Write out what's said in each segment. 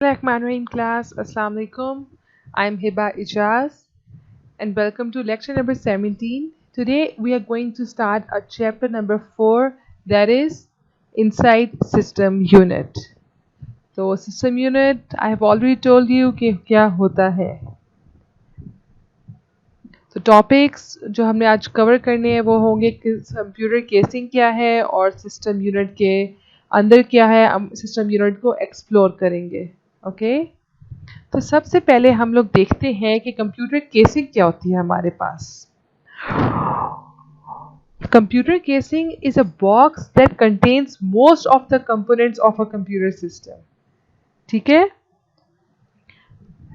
Rahmanrahim class, Assalamu alaikum. I'm Hiba Ijaz and welcome to lecture number 17. Today we are going to start a chapter number 4, that is inside system unit. So system unit, I have already told you कि क्या होता है. तो topics जो हमने आज cover करने हैं वो होंगे कि कंप्यूटर केसिंग क्या है और सिस्टम यूनिट के अंदर क्या है. हम सिस्टम यूनिट को एक्सप्लोर करेंगे. ओके तो सबसे पहले हम लोग देखते हैं कि कंप्यूटर केसिंग क्या होती है हमारे पास. Computer casing is a box that contains most of the components of a computer system. ठीक है,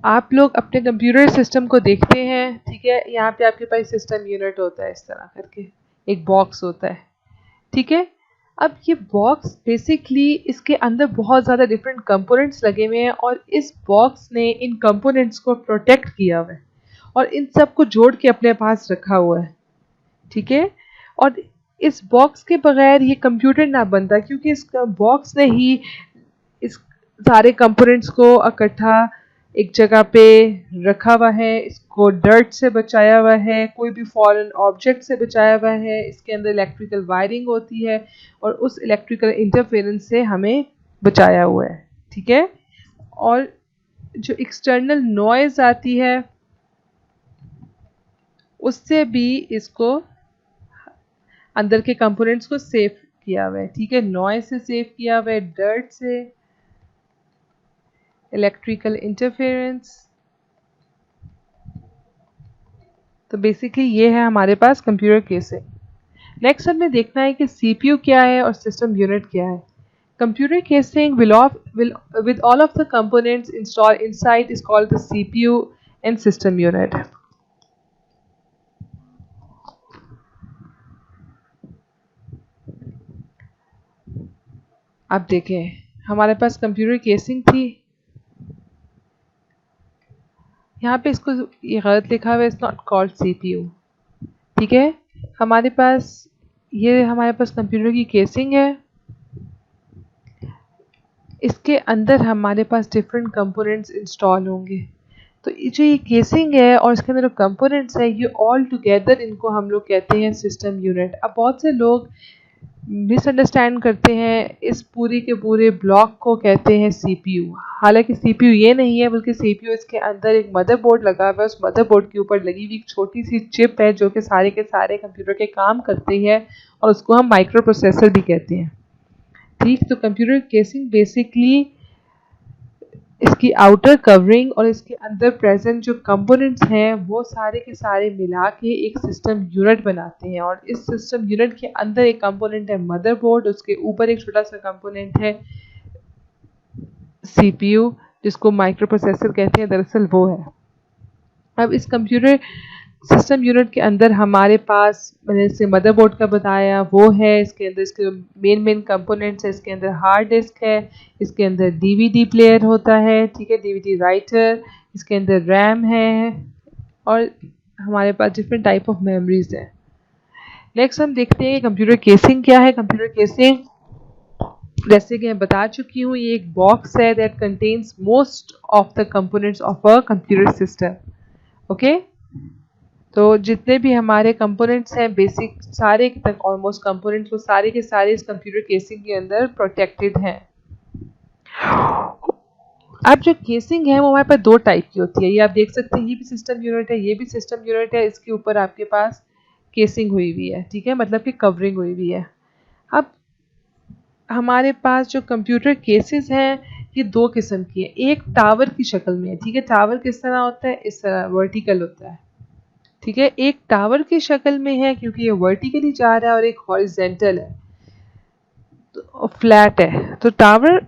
आप लोग अपने कंप्यूटर सिस्टम को देखते हैं. ठीक है, यहाँ पे आपके पास सिस्टम यूनिट होता है, इस तरह करके एक बॉक्स होता है. ठीक है, अब ये बॉक्स बेसिकली इसके अंदर बहुत ज़्यादा डिफरेंट कंपोनेंट्स लगे हुए हैं और इस बॉक्स ने इन कंपोनेंट्स को प्रोटेक्ट किया हुआ है और इन सब को जोड़ के अपने पास रखा हुआ है. ठीक है, और इस बॉक्स के बगैर ये कंप्यूटर ना बनता, क्योंकि इस बॉक्स ने ही इस सारे कंपोनेंट्स को इकट्ठा एक जगह पे रखा हुआ है, इसको डर्ट से बचाया हुआ है, कोई भी फॉरेन ऑब्जेक्ट से बचाया हुआ है. इसके अंदर इलेक्ट्रिकल वायरिंग होती है और उस इलेक्ट्रिकल इंटरफेरेंस से हमें बचाया हुआ है. ठीक है, और जो एक्सटर्नल नॉइज़ आती है उससे भी इसको अंदर के कंपोनेंट्स को सेव किया हुआ है. ठीक है, नॉइज़ से सेव किया हुआ है, डर्ट से, इलेक्ट्रिकल इंटरफेरेंस. तो बेसिकली ये है हमारे पास कंप्यूटर केसिंग. नेक्स्ट हमें देखना है कि सीपीयू क्या है और सिस्टम यूनिट क्या है. Computer casing with all of the components installed inside is called the CPU and system unit. अब देखें, हमारे पास कंप्यूटर केसिंग थी. यहाँ पे इसको ये गलत लिखा हुआ है, इट्स नॉट कॉल्ड सीपीयू. ठीक है, हमारे पास कंप्यूटर की केसिंग है. इसके अंदर हमारे पास डिफरेंट कंपोनेंट्स इंस्टॉल होंगे. तो जो ये केसिंग है और इसके अंदर जो कंपोनेंट्स हैं ये ऑल टुगेदर इनको हम लोग कहते हैं सिस्टम यूनिट. अब बहुत से लोग मिसअंडरस्टैंड करते हैं, इस पूरी के पूरे ब्लॉक को कहते हैं सीपीयू. हालांकि सीपीयू ये नहीं है, बल्कि सीपीयू इसके अंदर एक मदरबोर्ड लगा हुआ है. उस मदरबोर्ड के ऊपर लगी हुई एक छोटी सी चिप है जो कि सारे के सारे कंप्यूटर के काम करती है और उसको हम माइक्रो प्रोसेसर भी कहते हैं. ठीक, तो कंप्यूटर केसिंग बेसिकली इसकी आउटर कवरिंग और इसके अंदर प्रेजेंट जो कंपोनेंट्स हैं वो सारे के सारे मिला के एक सिस्टम यूनिट बनाते हैं. और इस सिस्टम यूनिट के अंदर एक कंपोनेंट है मदरबोर्ड, उसके ऊपर एक छोटा सा कंपोनेंट है सीपीयू जिसको माइक्रो प्रोसेसर कहते हैं. दरअसल वो है. अब इस कंप्यूटर सिस्टम यूनिट के अंदर हमारे पास, मैंने इससे मदरबोर्ड का बताया, वो है. इसके अंदर इसके मेन कंपोनेंट्स है. इसके अंदर हार्ड डिस्क है, इसके अंदर डीवीडी प्लेयर होता है. ठीक है, डीवीडी राइटर, इसके अंदर रैम है और हमारे पास डिफरेंट टाइप ऑफ मेमोरीज है. नेक्स्ट हम देखते हैं कंप्यूटर केसिंग क्या है. कंप्यूटर केसिंग जैसे कि मैं बता चुकी हूँ, ये एक बॉक्स है that contains most of the components of a computer system. Okay, तो जितने भी हमारे कंपोनेंट्स हैं बेसिक सारे तक ऑलमोस्ट कंपोनेंट्स वो सारे के सारे इस कंप्यूटर केसिंग के अंदर प्रोटेक्टेड हैं. अब जो केसिंग है वो हमारे पास दो टाइप की होती है. ये आप देख सकते हैं, ये भी सिस्टम यूनिट है, ये भी सिस्टम यूनिट है. इसके ऊपर आपके पास केसिंग हुई हुई है. ठीक है, मतलब कि कवरिंग हुई हुई है. अब हमारे पास जो कंप्यूटर केसेस हैं ये दो किस्म की है. एक टावर की शक्ल में है. ठीक है, टावर किस तरह होता है, इस तरह वर्टिकल होता है. ठीक है, एक टावर की शक्ल में है क्योंकि ये वर्टिकली जा रहा है और एक हॉरिजेंटल है, तो फ्लैट है. तो टावर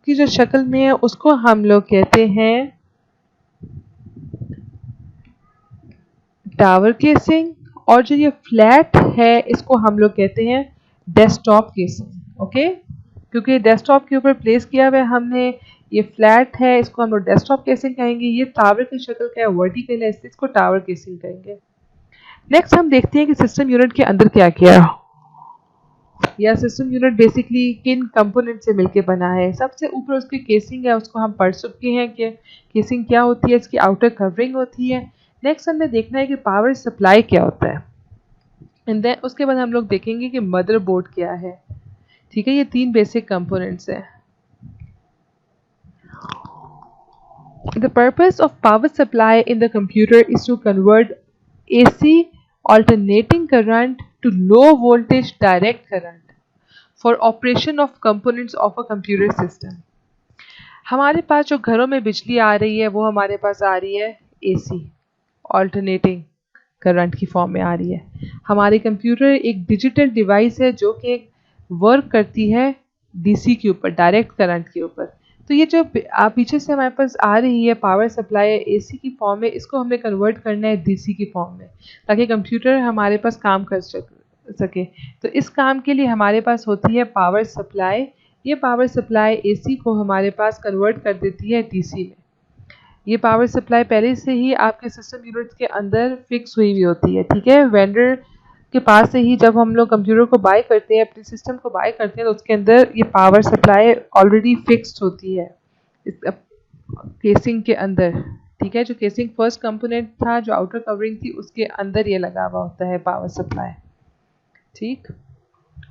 की जो शक्ल में है उसको हम लोग कहते हैं टावर केसिंग, और जो ये फ्लैट है इसको हम लोग कहते हैं डेस्कटॉप केसिंग. ओके, क्योंकि डेस्कटॉप के ऊपर प्लेस किया हुआ है हमने, ये फ्लैट है, इसको हम लोग डेस्कटॉप केसिंग कहेंगे. ये टावर की शक्ल का है, वर्टिकल है, इसलिए इसको टावर केसिंग कहेंगे. नेक्स्ट हम देखते हैं कि सिस्टम यूनिट के अंदर क्या क्या है. या सिस्टम यूनिट बेसिकली किन कंपोनेंट से मिलके बना है। सबसे ऊपर उसकी केसिंग है, उसको हम पढ़ चुके हैं कि केसिंग क्या होती है, इसकी आउटर कवरिंग होती है। नेक्स्ट हमने देखना है कि पावर सप्लाई क्या होता है, एंड देन उसके बाद हम लोग देखेंगे कि मदरबोर्ड क्या है। ठीक है, ये 3 बेसिक कंपोनेंट्स हैं। The purpose of power supply in the computer is to convert AC alternating current to low voltage direct current for operation of components of a computer system. हमारे पास जो घरों में बिजली आ रही है वो हमारे पास आ रही है AC ऑल्टरनेटिंग करंट की फॉर्म में आ रही है। हमारे कंप्यूटर एक डिजिटल डिवाइस है जो कि वर्क करती है DC के ऊपर, डायरेक्ट करंट के ऊपर। तो ये जो पीछे से हमारे पास आ रही है पावर सप्लाई AC की फॉर्म में, इसको हमें कन्वर्ट करना है DC की फॉर्म में ताकि कंप्यूटर हमारे पास काम कर सके। तो इस काम के लिए हमारे पास होती है पावर सप्लाई। ये पावर सप्लाई AC को हमारे पास कन्वर्ट कर देती है DC में। ये पावर सप्लाई पहले से ही आपके सिस्टम यूनिट के अंदर फिक्स हुई होती है। ठीक है, वेंडर के पास से ही जब हम लोग कंप्यूटर को बाय करते हैं, अपने सिस्टम को बाय करते हैं, तो उसके अंदर ये पावर सप्लाई ऑलरेडी फिक्स्ड होती है इस केसिंग के अंदर। ठीक है, जो केसिंग फर्स्ट कंपोनेंट था, जो आउटर कवरिंग थी, उसके अंदर ये लगा हुआ होता है पावर सप्लाई। ठीक,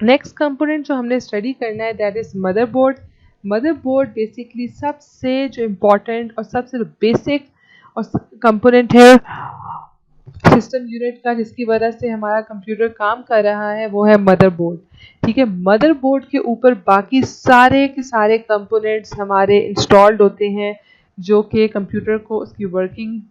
नेक्स्ट कंपोनेंट जो हमने स्टडी करना है that is motherboard. Motherboard basically सबसे जो इम्पोर्टेंट और सबसे बेसिक और कंपोनेंट है सिस्टम यूनिट का, जिसकी वजह से हमारा कंप्यूटर काम कर रहा है, वो है मदरबोर्ड। ठीक है, मदरबोर्ड के ऊपर बाकी सारे के सारे कंपोनेंट्स हमारे इंस्टॉल्ड होते हैं जो कि कंप्यूटर को उसकी वर्किंग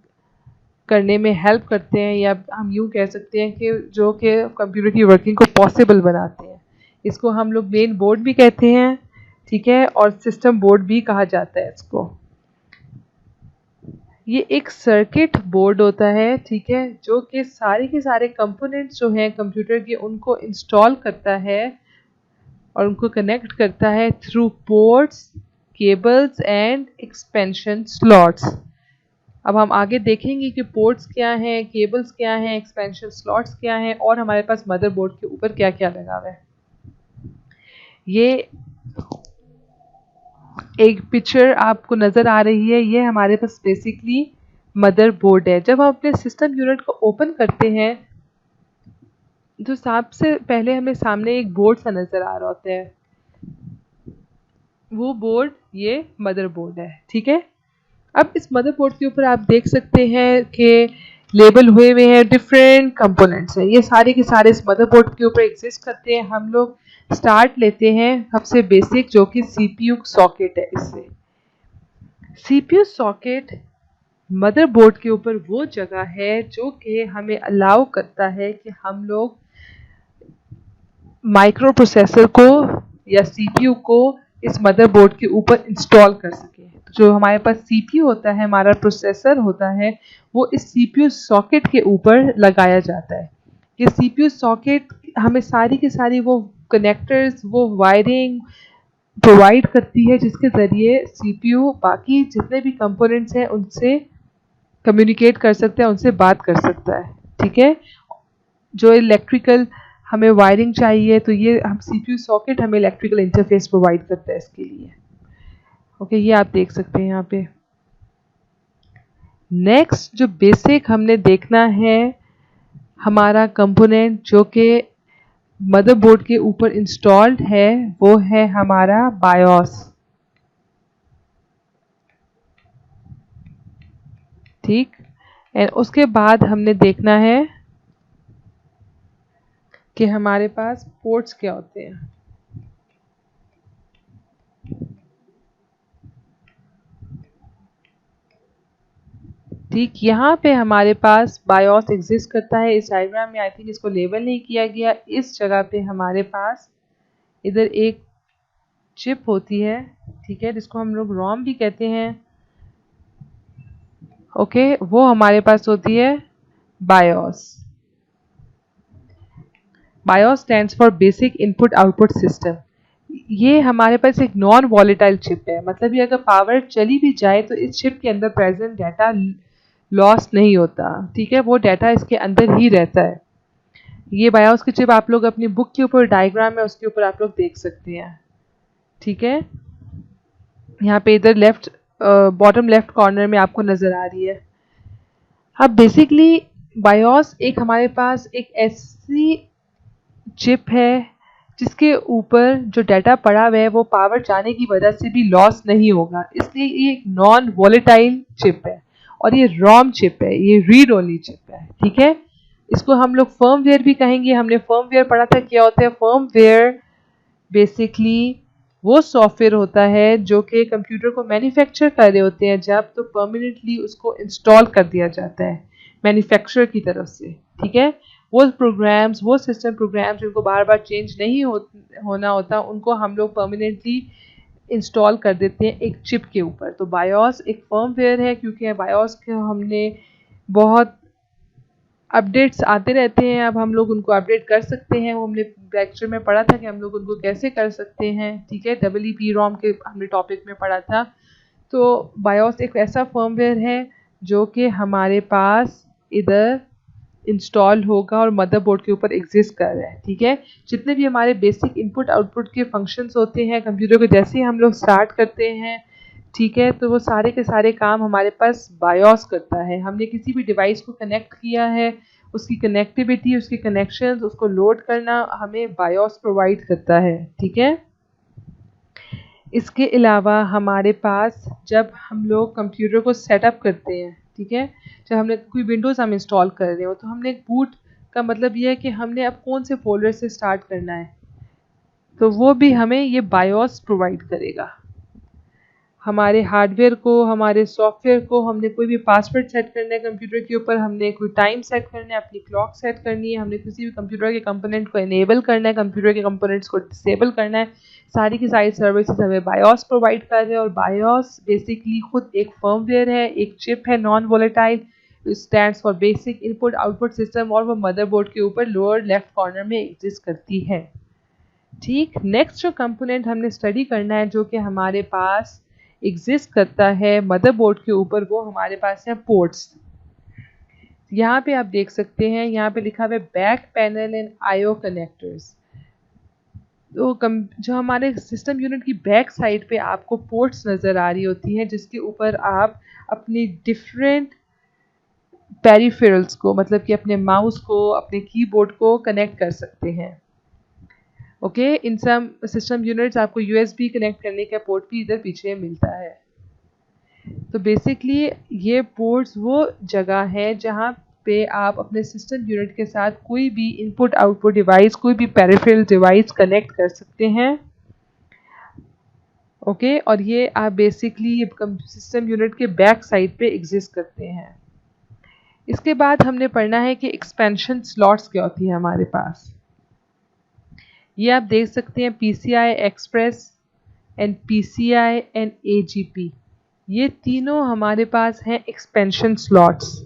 करने में हेल्प करते हैं, या हम यूँ कह सकते हैं कि जो कि कंप्यूटर की वर्किंग को पॉसिबल बनाते हैं। इसको हम लोग मेन बोर्ड भी कहते हैं। ठीक है, और सिस्टम बोर्ड भी कहा जाता है इसको। ये एक सर्किट बोर्ड होता है, ठीक है, जो कि सारे के सारे कंपोनेंट्स जो हैं कंप्यूटर के, उनको इंस्टॉल करता है और उनको कनेक्ट करता है through ports, cables and expansion slots. अब हम आगे देखेंगे कि पोर्ट्स क्या हैं, केबल्स क्या हैं, एक्सपेंशन स्लॉट्स क्या हैं, और हमारे पास मदरबोर्ड के ऊपर क्या क्या लगा हुआ है। ये एक पिक्चर आपको नज़र आ रही है, ये हमारे पास बेसिकली मदरबोर्ड है। जब हम अपने सिस्टम यूनिट को ओपन करते हैं तो सबसे पहले हमें सामने एक बोर्ड सा नज़र आ रहा होता है, वो बोर्ड ये मदरबोर्ड है। ठीक है, अब इस मदरबोर्ड के ऊपर आप देख सकते हैं कि लेबल हुए हुए हैं, डिफरेंट कंपोनेंट्स हैं, ये सारे के सारे इस मदरबोर्ड के ऊपर एग्जिस्ट करते हैं। हम लोग स्टार्ट लेते हैं सबसे बेसिक, जो कि CPU सॉकेट है। इससे CPU सॉकेट मदरबोर्ड के ऊपर वो जगह है जो कि हमें अलाउ करता है कि हम लोग माइक्रो प्रोसेसर को या CPU को इस मदरबोर्ड के ऊपर इंस्टॉल कर सके। तो जो हमारे पास CPU होता है, हमारा प्रोसेसर होता है, वो इस CPU सॉकेट के ऊपर लगाया जाता है। ये CPU सॉकेट हमें सारी की सारी वो कनेक्टर्स, वो वायरिंग प्रोवाइड करती है, जिसके ज़रिए CPU बाकी जितने भी कंपोनेंट्स हैं उनसे कम्युनिकेट कर सकता है, उनसे बात कर सकता है। ठीक है, जो इलेक्ट्रिकल हमें वायरिंग चाहिए, तो ये हम CPU सॉकेट हमें इलेक्ट्रिकल इंटरफेस प्रोवाइड करता है इसके लिए। ओके, ये आप देख सकते हैं यहाँ पे। नेक्स्ट जो बेसिक हमने देखना है हमारा कंपोनेंट जो कि मदरबोर्ड के ऊपर इंस्टॉल्ड है, वो है हमारा बायोस। ठीक, एंड उसके बाद हमने देखना है कि हमारे पास पोर्ट्स क्या होते हैं। ठीक, यहाँ पे हमारे पास बायोस एग्जिस्ट करता है। इस डायग्राम में आई थिंक इसको लेबल नहीं किया गया। इस जगह पे हमारे पास इधर एक चिप होती है, ठीक है, जिसको हम लोग रोम भी कहते हैं। ओके, वो हमारे पास होती है BIOS. BIOS stands for basic input output system. ये हमारे पास एक नॉन वॉलेटाइल चिप है, मतलब ये अगर पावर चली भी जाए तो इस चिप के अंदर प्रेजेंट डाटा लॉस नहीं होता। ठीक है, वो डाटा इसके अंदर ही रहता है। ये बायोस की चिप आप लोग अपनी बुक के ऊपर डायग्राम है उसके ऊपर आप लोग देख सकते हैं, ठीक है। यहाँ पे इधर लेफ्ट बॉटम लेफ्ट कॉर्नर में आपको नज़र आ रही है। अब बेसिकली बायोस एक हमारे पास एक ऐसी चिप है जिसके ऊपर जो डाटा पड़ा हुआ है वो पावर जाने की वजह से भी लॉस नहीं होगा, इसलिए ये एक नॉन वॉलेटाइल चिप है और ये रॉम चिप है, ये रीड ओनली चिप है, ठीक है। इसको हम लोग फर्मवेयर भी कहेंगे। हमने फर्मवेयर पढ़ा था, क्या होता है फर्मवेयर? बेसिकली वो सॉफ्टवेयर होता है जो कि कंप्यूटर को मैन्युफैक्चर कर रहे होते हैं जब, तो परमानेंटली उसको इंस्टॉल कर दिया जाता है मैन्युफैक्चरर की तरफ से, ठीक है। वो प्रोग्राम्स, वो सिस्टम प्रोग्राम्स जिनको बार बार चेंज नहीं होना होता, उनको हम लोग परमानेंटली इंस्टॉल कर देते हैं एक चिप के ऊपर। तो बायोस एक फर्मवेयर है, क्योंकि बायोस के हमने बहुत अपडेट्स आते रहते हैं, अब हम लोग उनको अपडेट कर सकते हैं। वो हमने लेक्चर में पढ़ा था कि हम लोग उनको कैसे कर सकते हैं, ठीक है। EEPROM के हमने टॉपिक में पढ़ा था। तो बायोस एक ऐसा फर्मवेयर है जो कि हमारे पास इधर इंस्टॉल होगा और मदरबोर्ड के ऊपर एग्जिस्ट कर रहा है, ठीक है। जितने भी हमारे बेसिक इनपुट आउटपुट के फंक्शंस होते हैं कंप्यूटर को जैसे ही हम लोग स्टार्ट करते हैं, ठीक है, तो वो सारे के सारे काम हमारे पास बायोस करता है। हमने किसी भी डिवाइस को कनेक्ट किया है, उसकी कनेक्टिविटी, उसके कनेक्शंस, उसको लोड करना हमें बायोस प्रोवाइड करता है, ठीक है। इसके अलावा हमारे पास जब हम लोग कंप्यूटर को सेटअप करते हैं, ठीक है, जब हमने कोई विंडोज़ हम इंस्टॉल कर रहे हो तो हमने एक बूट का मतलब ये है कि हमने अब कौन से फोल्डर से स्टार्ट करना है, तो वो भी हमें ये बायोस प्रोवाइड करेगा। हमारे हार्डवेयर को, हमारे सॉफ्टवेयर को, हमने कोई भी पासवर्ड सेट करना है कंप्यूटर के ऊपर, हमने कोई टाइम सेट करना है, अपनी क्लॉक सेट करनी है, हमने किसी भी कंप्यूटर के कंपोनेंट को इनेबल करना है, कंप्यूटर के कंपोनेंट्स को डिसेबल करना है, सारी की सारी सर्विसेज हमें बायोस प्रोवाइड कर रहे हैं। और बायोस बेसिकली खुद एक फर्मवेयर है, एक चिप है non volatile, stands for basic input output system, और वो मदरबोर्ड के ऊपर लोअर लेफ्ट कॉर्नर में एग्जिस्ट करती है, ठीक। नेक्स्ट जो कंपोनेंट हमने स्टडी करना है जो कि हमारे पास एग्जिस्ट करता है मदरबोर्ड के ऊपर, वो हमारे पास है पोर्ट्स। यहाँ पे आप देख सकते हैं, यहाँ पे लिखा हुआ है back panel and IO connectors. तो जो हमारे सिस्टम यूनिट की बैक साइड पे आपको पोर्ट्स नज़र आ रही होती हैं जिसके ऊपर आप अपनी डिफरेंट पेरिफेरल्स को, मतलब कि अपने माउस को, अपने कीबोर्ड को कनेक्ट कर सकते हैं, ओके। इन सम सिस्टम यूनिट्स आपको USB कनेक्ट करने का पोर्ट भी इधर पीछे मिलता है। तो बेसिकली ये पोर्ट्स वो जगह है जहाँ पे आप अपने सिस्टम यूनिट के साथ कोई भी इनपुट आउटपुट डिवाइस, कोई भी पेरिफेरल डिवाइस कनेक्ट कर सकते हैं, ओके। और ये आप बेसिकली ये सिस्टम यूनिट के बैक साइड पे एग्जिस्ट करते हैं। इसके बाद हमने पढ़ना है कि एक्सपेंशन स्लॉट्स क्या होती है हमारे पास। ये आप देख सकते हैं PCI express and PCI and AGP, ये तीनों हमारे पास हैं एक्सपेंशन स्लॉट्स।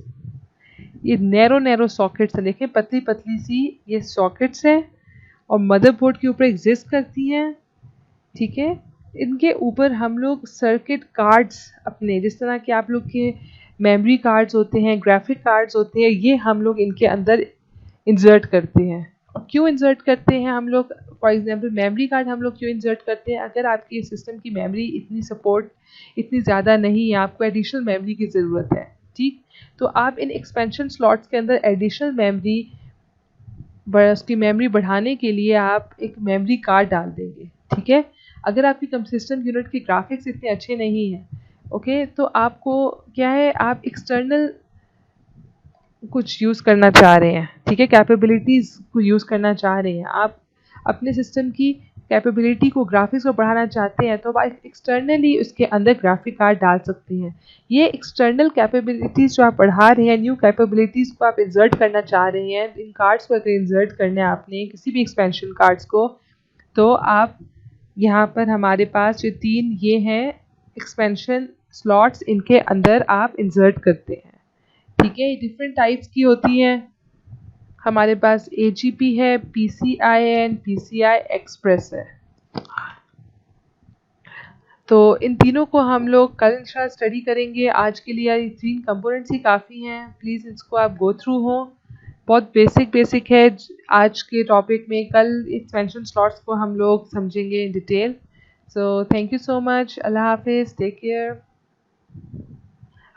ये नैरो सॉकेट्स हैं, देखें पतली पतली सी ये सॉकेट्स हैं और मदरबोर्ड के ऊपर एग्जिस्ट करती हैं, ठीक है। इनके ऊपर हम लोग सर्किट कार्ड्स अपने, जिस तरह के आप लोग के मेमोरी कार्ड्स होते हैं, ग्राफिक कार्ड्स होते हैं, ये हम लोग इनके अंदर इंसर्ट करते हैं। और क्यों इंसर्ट करते हैं हम लोग? फॉर एग्जांपल मेमोरी कार्ड हम लोग क्यों इंसर्ट करते हैं? अगर आपकी सिस्टम की मेमोरी इतनी ज़्यादा नहीं है, आपको एडिशनल मेमोरी की ज़रूरत है, ठीक, तो आप इन एक्सपेंशन स्लॉट्स के अंदर एडिशनल मेमोरी, उसकी मेमोरी बढ़ाने के लिए आप एक मेमोरी कार्ड डाल देंगे, ठीक है। अगर आपकी सिस्टम यूनिट की ग्राफिक्स इतने अच्छे नहीं हैं, ओके, तो आपको क्या है, आप एक्सटर्नल कुछ यूज़ करना चाह रहे हैं, ठीक है, कैपेबिलिटीज़ को यूज़ करना चाह रहे हैं, आप अपने सिस्टम की कैपेबिलिटी को, ग्राफिक्स को बढ़ाना चाहते हैं, तो आप एक्सटर्नली उसके अंदर ग्राफिक कार्ड डाल सकते हैं। ये एक्सटर्नल कैपेबिलिटीज़ जो आप बढ़ा रहे हैं, न्यू कैपेबिलिटीज़ को आप इंसर्ट करना चाह रहे हैं, इन कार्ड्स को अगर इंसर्ट करना है आपने किसी भी एक्सपेंशन कार्ड्स को, तो आप यहाँ पर हमारे पास जो तीन ये हैं एक्सपेंशन स्लॉट्स, इनके अंदर आप इंसर्ट करते हैं, ठीक है। डिफरेंट टाइप्स की होती हैं, हमारे पास AGP है, PCI एंड PCI एक्सप्रेस है। तो इन तीनों को हम लोग कल इंशाल्लाह स्टडी करेंगे। आज के लिए ये तीन कंपोनेंट्स ही काफ़ी हैं, प्लीज़ इसको आप गो थ्रू हो, बहुत बेसिक है आज के टॉपिक में। कल एक्सपेंशन स्लॉट्स को हम लोग समझेंगे in detail. So thank you so much, Allah हाफिज़, टेक केयर।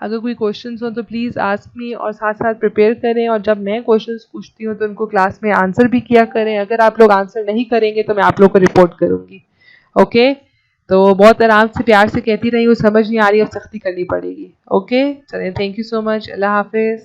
अगर कोई क्वेश्चंस हो तो प्लीज़ आस्क मी, और साथ साथ प्रिपेयर करें, और जब मैं क्वेश्चंस पूछती हूँ तो उनको क्लास में आंसर भी किया करें। अगर आप लोग आंसर नहीं करेंगे तो मैं आप लोग को रिपोर्ट करूँगी। ओके, तो बहुत आराम से प्यार से कहती रही हूँ, समझ नहीं आ रही अब सख्ती करनी पड़ेगी। ओके, चलें, thank you so much, Allah हाफिज़।